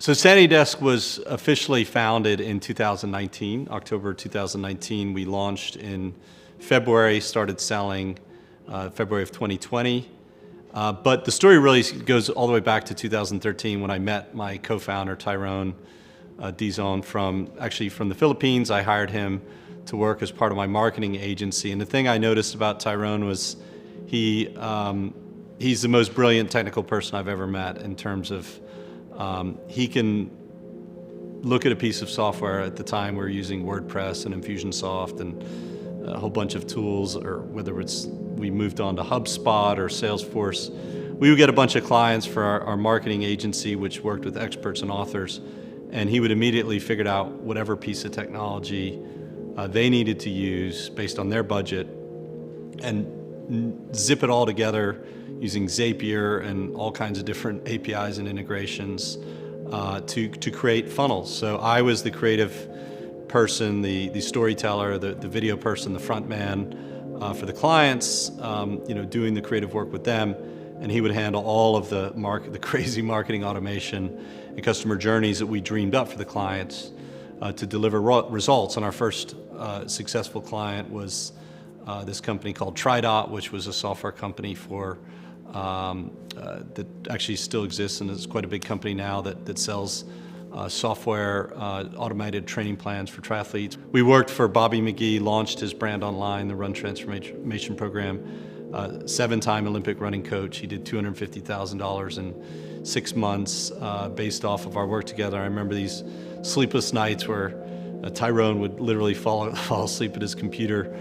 So SanityDesk was officially founded in 2019, October 2019. We launched in February, started selling February of 2020. But the story really goes all the way back to 2013 when I met my co-founder, Tyrone Dizon, from the Philippines. I hired him to work as part of my marketing agency. And the thing I noticed about Tyrone was he's the most brilliant technical person I've ever met in terms of he can look at a piece of software. At the time we were using WordPress and Infusionsoft and a whole bunch of tools, or whether it's we moved on to HubSpot or Salesforce. We would get a bunch of clients for our marketing agency, which worked with experts and authors, and he would immediately figure out whatever piece of technology they needed to use based on their budget and zip it all together using Zapier and all kinds of different APIs and integrations to create funnels. So I was the creative person, the storyteller, the video person, the front man for the clients, doing the creative work with them, and he would handle all of the crazy marketing automation and customer journeys that we dreamed up for the clients to deliver results. And our first successful client was this company called TriDot, which was a software company that actually still exists and is quite a big company now that sells software, automated training plans for triathletes. We worked for Bobby McGee, launched his brand online, the Run Transformation Program, 7-time Olympic running coach. He did $250,000 in 6 months based off of our work together. I remember these sleepless nights where Tyrone would literally fall asleep at his computer,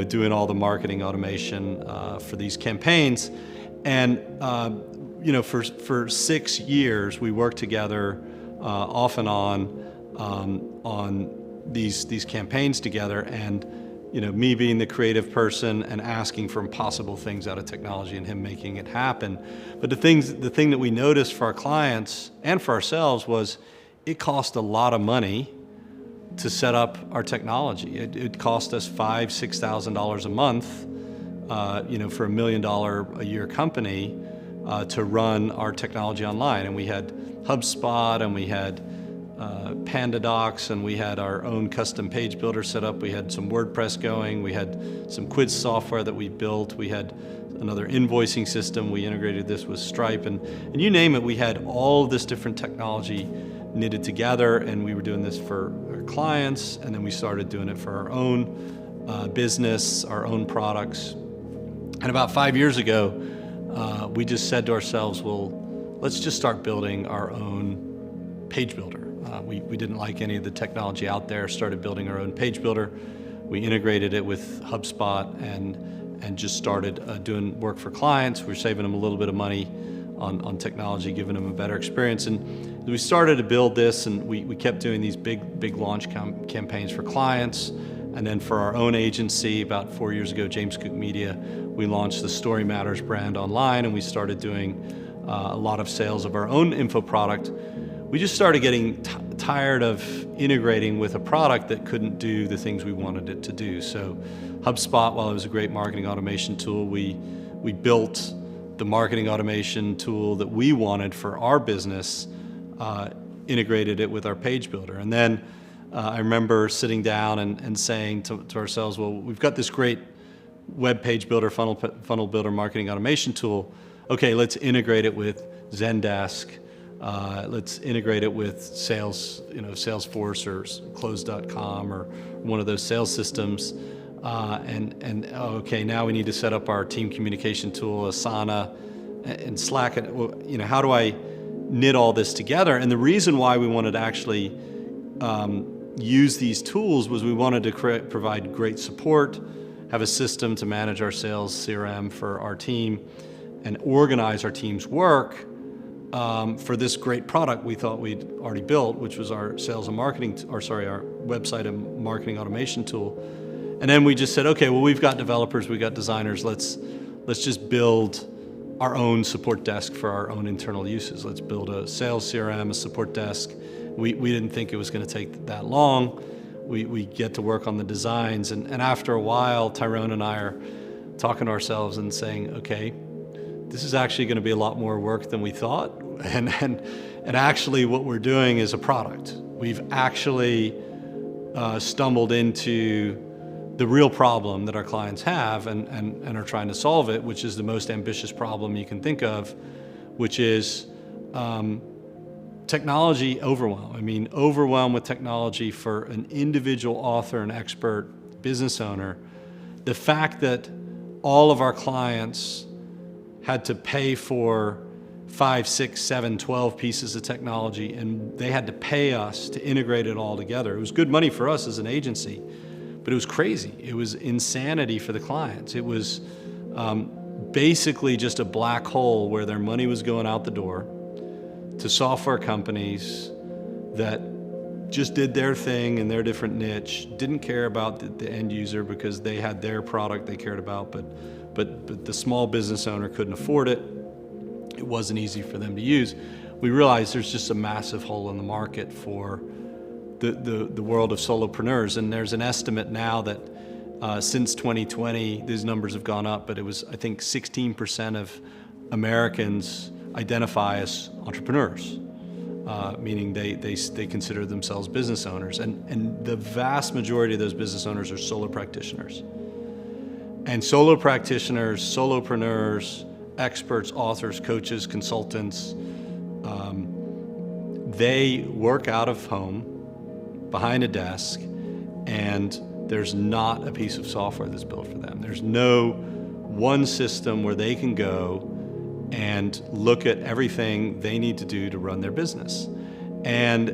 doing all the marketing automation for these campaigns. And for 6 years we worked together off and on these campaigns together, and me being the creative person and asking for impossible things out of technology and him making it happen. But the thing that we noticed for our clients and for ourselves was it cost a lot of money to set up our technology. It cost us $5,000–6,000 a month, for $1 million a year company to run our technology online. And we had HubSpot, and we had PandaDocs, and we had our own custom page builder set up. We had some WordPress going. We had some quiz software that we built. We had another invoicing system. We integrated this with Stripe, and you name it. We had all of this different technology knitted together, and we were doing this for our clients, and then we started doing it for our own business, our own products. And about 5 years ago, we just said to ourselves, well, let's just start building our own page builder. We didn't like any of the technology out there, started building our own page builder. We integrated it with HubSpot and just started doing work for clients. We're saving them a little bit of money on technology, giving them a better experience. And we started to build this, and we kept doing these big launch campaigns for clients. And then for our own agency, about 4 years ago, James Cook Media, we launched the Story Matters brand online, and we started doing a lot of sales of our own info product. We just started getting tired of integrating with a product that couldn't do the things we wanted it to do. So HubSpot, while it was a great marketing automation tool, we built the marketing automation tool that we wanted for our business, integrated it with our page builder. And then I remember sitting down and saying to ourselves, well, we've got this great web page builder, funnel builder, marketing automation tool. Okay, let's integrate it with Zendesk. Let's integrate it with Salesforce or Close.com or one of those sales systems. Okay, now we need to set up our team communication tool, Asana, and Slack. How do I knit all this together? And the reason why we wanted to actually use these tools was we wanted to provide great support, have a system to manage our sales CRM for our team, and organize our team's work for this great product we thought we'd already built, which was our sales and marketing, our website and marketing automation tool. And then we just said, okay, well, we've got developers, we've got designers, let's just build our own support desk for our own internal uses. Let's build a sales CRM, a support desk. We didn't think it was going to take that long. We get to work on the designs, and after a while, Tyrone and I are talking to ourselves and saying, okay, this is actually going to be a lot more work than we thought. And actually what we're doing is a product. We've actually stumbled into the real problem that our clients have and are trying to solve it, which is the most ambitious problem you can think of, which is technology overwhelm. I mean, overwhelmed with technology for an individual author and expert business owner. The fact that all of our clients had to pay for 5, 6, 7, 12 pieces of technology, and they had to pay us to integrate it all together. It was good money for us as an agency, but it was crazy. It was insanity for the clients. It was basically just a black hole where their money was going out the door to software companies that just did their thing in their different niche, didn't care about the end user because they had their product they cared about, but the small business owner couldn't afford it. It wasn't easy for them to use. We realized there's just a massive hole in the market for the world of solopreneurs, and there's an estimate now that since 2020, these numbers have gone up, but it was, I think, 16% of Americans identify as entrepreneurs, meaning they consider themselves business owners, and the vast majority of those business owners are solo practitioners. And solo practitioners, solopreneurs, experts, authors, coaches, consultants, they work out of home, behind a desk, and there's not a piece of software that's built for them. There's no one system where they can go and look at everything they need to do to run their business. And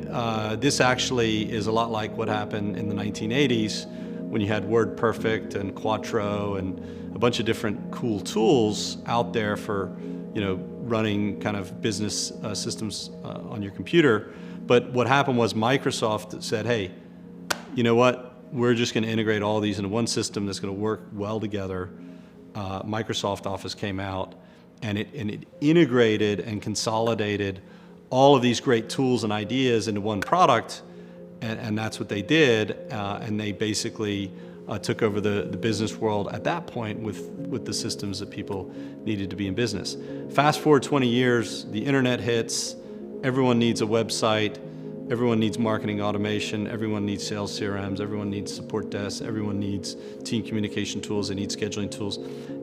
this actually is a lot like what happened in the 1980s when you had WordPerfect and Quattro and a bunch of different cool tools out there for, running kind of business systems on your computer. But what happened was Microsoft said, hey, you know what? We're just going to integrate all these into one system that's going to work well together. Microsoft Office came out, and it integrated and consolidated all of these great tools and ideas into one product, and that's what they did. And they basically took over the business world at that point with the systems that people needed to be in business. Fast forward 20 years, the internet hits. Everyone needs a website. Everyone needs marketing automation. Everyone needs sales CRMs. Everyone needs support desks. Everyone needs team communication tools. They need scheduling tools.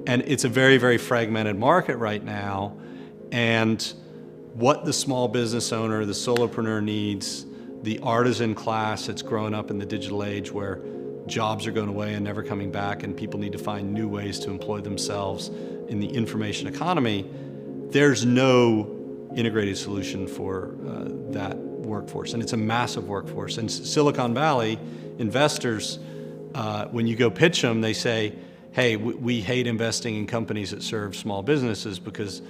And it's a very, very fragmented market right now. And what the small business owner, the solopreneur needs, the artisan class that's growing up in the digital age where jobs are going away and never coming back, and people need to find new ways to employ themselves in the information economy, there's no integrated solution for that workforce. And it's a massive workforce. And Silicon Valley investors, when you go pitch them, they say, hey, we hate investing in companies that serve small businesses because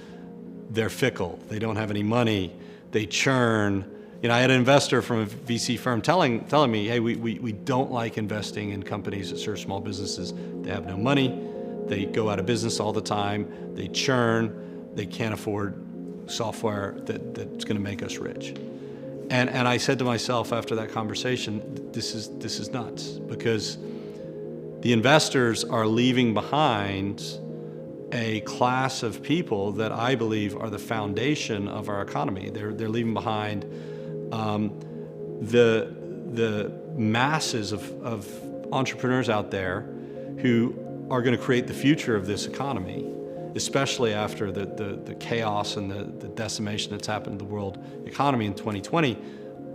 they're fickle. They don't have any money. They churn. I had an investor from a VC firm telling me, hey, we don't like investing in companies that serve small businesses. They have no money. They go out of business all the time. They churn. They can't afford software that's going to make us rich. And I said to myself after that conversation, this is nuts, because the investors are leaving behind a class of people that I believe are the foundation of our economy. They're leaving behind the masses of entrepreneurs out there who are going to create the future of this economy, especially after the chaos and the decimation that's happened to the world economy in 2020.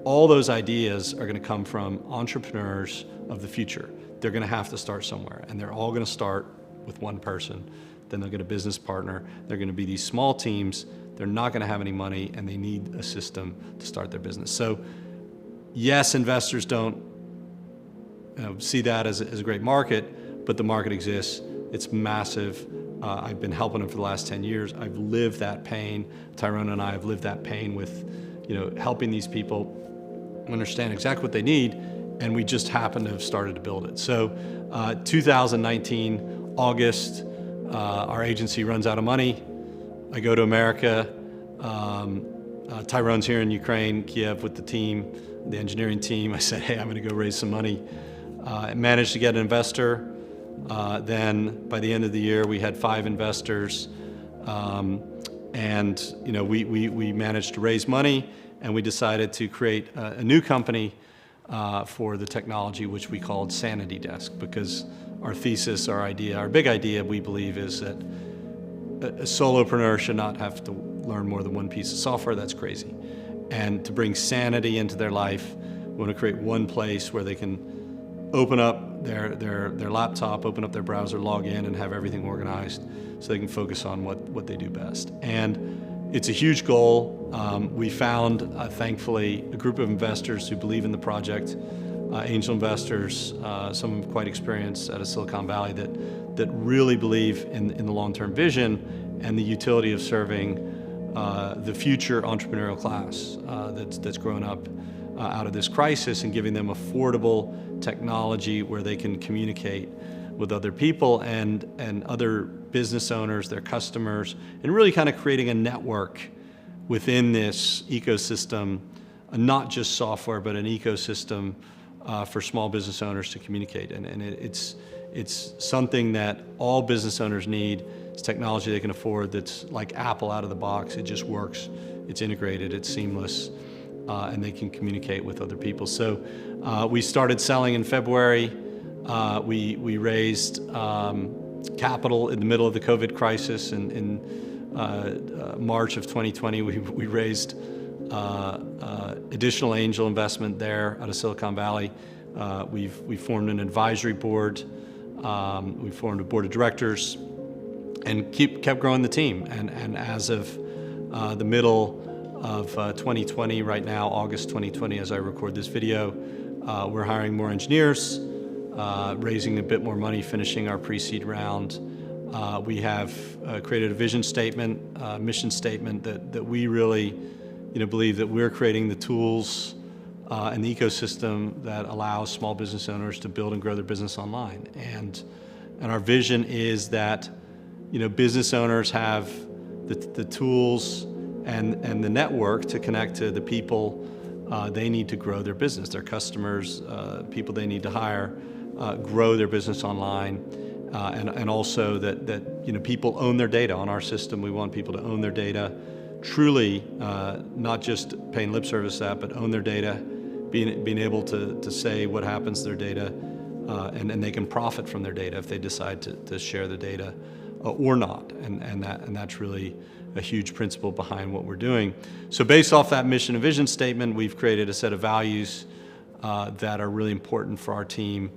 All those ideas are going to come from entrepreneurs of the future. They're going to have to start somewhere, and they're all going to start with one person. Then they'll get a business partner. They're going to be these small teams. They're not going to have any money, and they need a system to start their business. So yes, investors don't see that as a great market, but the market exists. It's massive. I've been helping them for the last 10 years. I've lived that pain. Tyrone and I have lived that pain with helping these people understand exactly what they need, and we just happen to have started to build it. So 2019, August, our agency runs out of money. I go to America. Tyrone's here in Ukraine, Kiev, with the team, the engineering team. I said, hey, I'm going to go raise some money. I managed to get an investor. Then by the end of the year, we had 5 investors. And we managed to raise money, and we decided to create a new company for the technology, which we called SanityDesk, because our thesis, our idea, our big idea, we believe, is that a solopreneur should not have to learn more than one piece of software. That's crazy. And to bring sanity into their life, we want to create one place where they can open up their laptop, open up their browser, log in, and have everything organized so they can focus on what they do best. And it's a huge goal. We found, thankfully, a group of investors who believe in the project, angel investors, some of them quite experienced out of Silicon Valley, that really believe in the long-term vision and the utility of serving the future entrepreneurial class that's grown up out of this crisis, and giving them affordable technology where they can communicate with other people and other business owners, their customers, and really kind of creating a network within this ecosystem, not just software, but an ecosystem for small business owners to communicate. And it's something that all business owners need. It's technology they can afford that's like Apple out of the box. It just works. It's integrated. It's seamless. And they can communicate with other people. So we started selling in February. We raised capital in the middle of the COVID crisis. In March of 2020, we raised additional angel investment there out of Silicon Valley. We formed an advisory board. We formed a board of directors, and kept growing the team. And as of the middle of 2020, right now, August 2020, as I record this video, we're hiring more engineers, raising a bit more money, finishing our pre-seed round. We have created a vision statement, mission statement that we really believe that we're creating the tools and the ecosystem that allows small business owners to build and grow their business online. And our vision is that business owners have the tools and the network to connect to the people they need to grow their business, their customers, people they need to hire, grow their business online, and also that people own their data on our system. We want people to own their data, truly, not just paying lip service to that, but own their data, being able to say what happens to their data, and they can profit from their data if they decide to share the data or not, and that's really a huge principle behind what we're doing. So based off that mission and vision statement, we've created a set of values that are really important for our team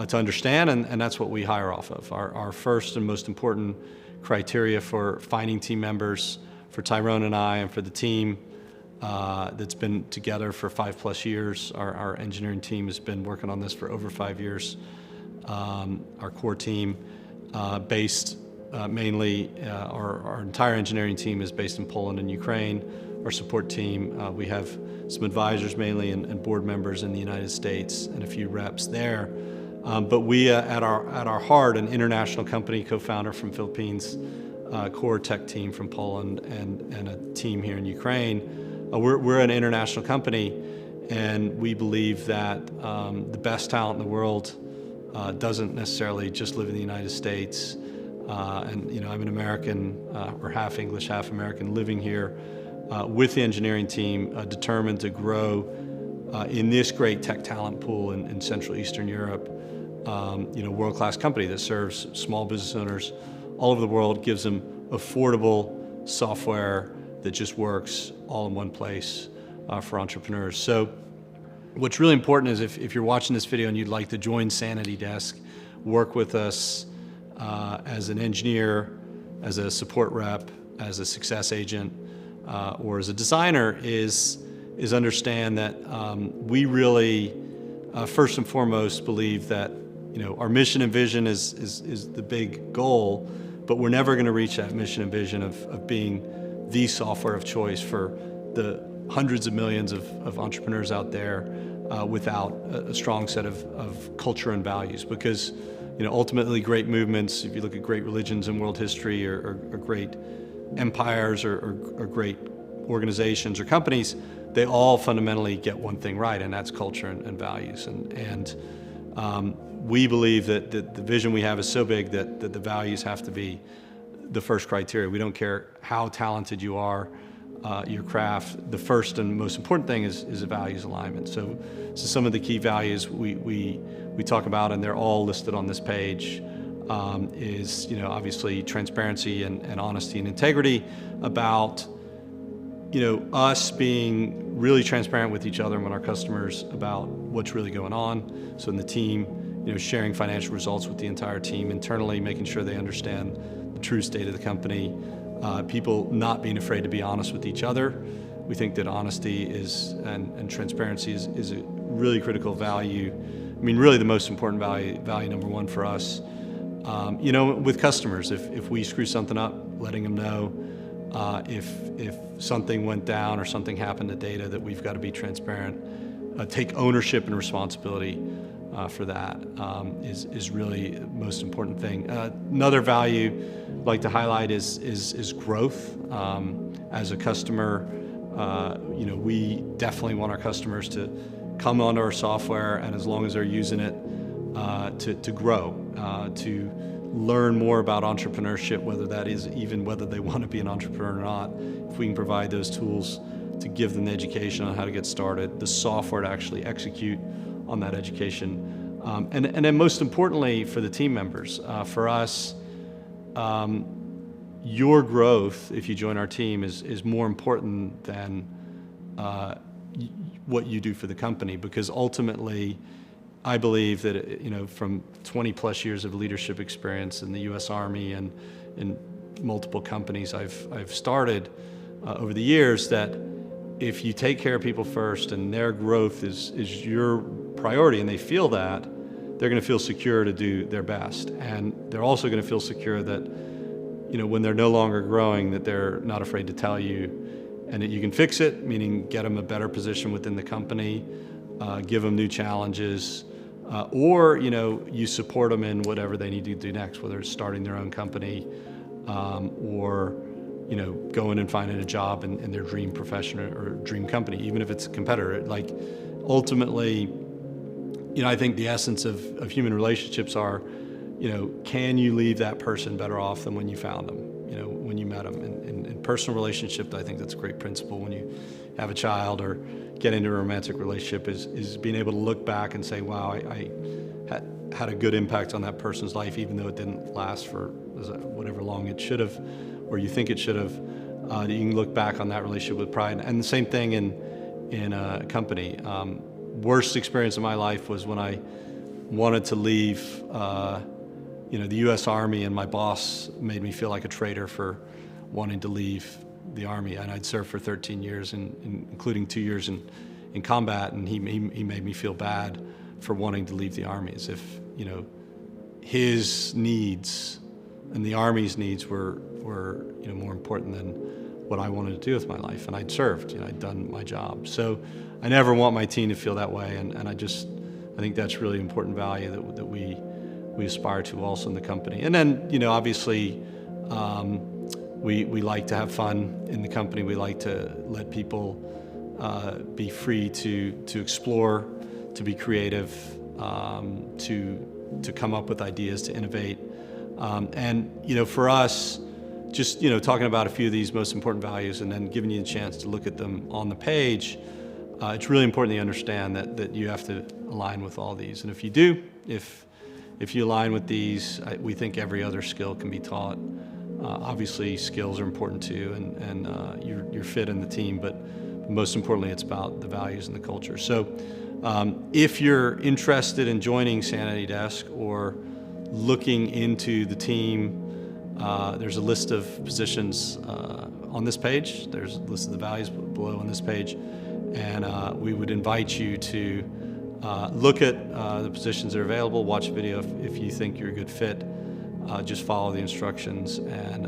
to understand, and that's what we hire off of. Our first and most important criteria for finding team members, for Tyrone and I, and for the team that's been together for 5+ years. Our engineering team has been working on this for over 5 years. Our core team, based mainly, our entire engineering team is based in Poland and Ukraine. Our support team, we have some advisors mainly and board members in the United States and a few reps there. But we, at our heart, an international company, co-founder from Philippines, core tech team from Poland, and a team here in Ukraine. We're an international company, and we believe that the best talent in the world doesn't necessarily just live in the United States. And I'm an American, or half English, half American, living here with the engineering team, determined to grow in this great tech talent pool in Central Eastern Europe. World-class company that serves small business owners all over the world, gives them affordable software that just works all in one place for entrepreneurs. So what's really important is if you're watching this video and you'd like to join SanityDesk, work with us as an engineer, as a support rep, as a success agent, or as a designer, is understand that we really, first and foremost, believe that our mission and vision is the big goal, but we're never going to reach that mission and vision of being the software of choice for the hundreds of millions of entrepreneurs out there without a strong set of culture and values. Because ultimately, great movements, if you look at great religions in world history, or great empires, or great organizations or companies, they all fundamentally get one thing right, and that's culture and values. And we believe that the vision we have is so big that the values have to be the first criteria. We don't care how talented you are, your craft. The first and most important thing is a values alignment. So some of the key values we talk about, and they're all listed on this page, is obviously transparency and honesty and integrity, about us being really transparent with each other and with our customers about what's really going on. So in the team, sharing financial results with the entire team internally, making sure they understand the true state of the company. People not being afraid to be honest with each other. We think that honesty and transparency is a really critical value. I mean, really the most important value number one for us. With customers, if we screw something up, letting them know. If something went down or something happened to data, that we've got to be transparent, take ownership and responsibility for that is really the most important thing. Another value I'd like to highlight is growth. As a customer, we definitely want our customers to come onto our software, and as long as they're using it, to grow, to learn more about entrepreneurship, whether that is even whether they want to be an entrepreneur or not. If we can provide those tools to give them the education on how to get started, the software to actually execute on that education, and then most importantly for the team members, for us, your growth, if you join our team, is more important than what you do for the company, because ultimately I believe that, from 20 plus years of leadership experience in the U.S. Army and in multiple companies I've started over the years, that if you take care of people first and their growth is your priority, and they feel that, they're going to feel secure to do their best. And they're also going to feel secure that, when they're no longer growing, that they're not afraid to tell you, and that you can fix it, meaning get them a better position within the company, give them new challenges, or you support them in whatever they need to do next, whether it's starting their own company, or going and finding a job in their dream profession or dream company, even if it's a competitor. Like, ultimately, I think the essence of human relationships are, can you leave that person better off than when you found them, when you met them? In personal relationship, I think that's a great principle. When you have a child or get into a romantic relationship, is being able to look back and say, wow, I had a good impact on that person's life, even though it didn't last for whatever long it should have, or you think it should have. You can look back on that relationship with pride. And the same thing in a company. Worst experience of my life was when I wanted to leave the U.S. Army, and my boss made me feel like a traitor for wanting to leave the Army. And I'd served for 13 years, including 2 years in combat, and he made me feel bad for wanting to leave the Army, as if his needs and the Army's needs were more important than what I wanted to do with my life. And I'd served, I'd done my job. So I never want my team to feel that way, and I think that's really important value that we aspire to also in the company. And then, obviously, we like to have fun in the company. We like to let people be free to explore, to be creative, to come up with ideas, to innovate. And for us, just talking about a few of these most important values and then giving you a chance to look at them on the page, it's really important that you understand that you have to align with all these. And if you do, if you align with these, we think every other skill can be taught. Obviously, skills are important too, and your fit in the team, but most importantly, it's about the values and the culture. So if you're interested in joining SanityDesk or looking into the team, there's a list of positions on this page. There's a list of the values below on this page, and we would invite you to look at the positions that are available, watch a video if you think you're a good fit. Just follow the instructions and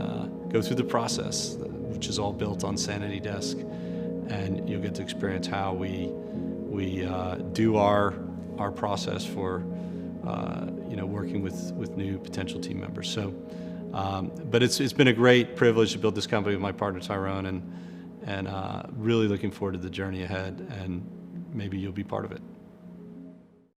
go through the process, which is all built on SanityDesk, and you'll get to experience how we do our process for working with new potential team members. So, but it's been a great privilege to build this company with my partner Tyrone, and really looking forward to the journey ahead, and maybe you'll be part of it.